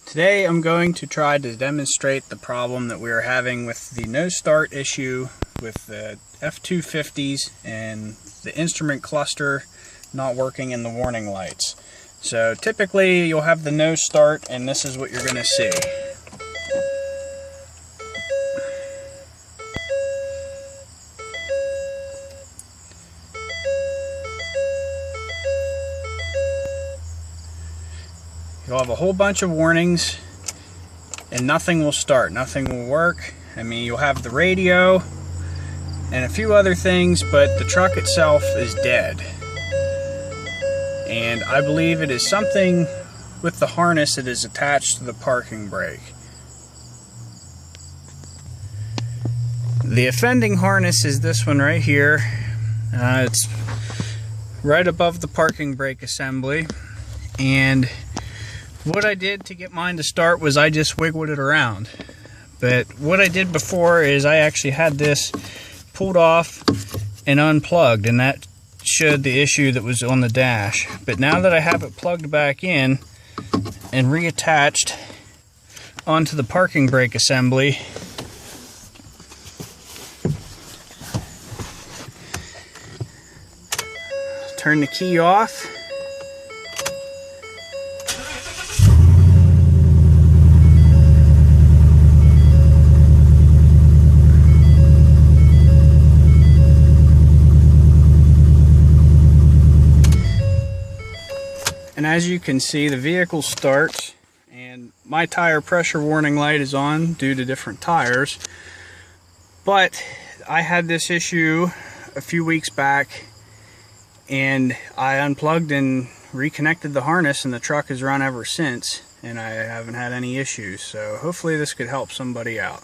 Today I'm going to try to demonstrate the problem that we are having with the no start issue with the F250s and the instrument cluster not working in the warning lights. So typically you'll have the no start and this is what you're going to see. You'll have a whole bunch of warnings and nothing will start, nothing will work. I mean, you'll have the radio and a few other things, but the truck itself is dead. And I believe it is something with the harness that is attached to the parking brake. The offending harness is this one right here. It's right above the parking brake assembly, and what I did to get mine to start was I just wiggled it around. But what I did before is I actually had this pulled off and unplugged, and that showed the issue that was on the dash. But now that I have it plugged back in and reattached onto the parking brake assembly, turn the key off. And as you can see, the vehicle starts and my tire pressure warning light is on due to different tires. But I had this issue a few weeks back and I unplugged and reconnected the harness, and the truck has run ever since and I haven't had any issues. So hopefully this could help somebody out.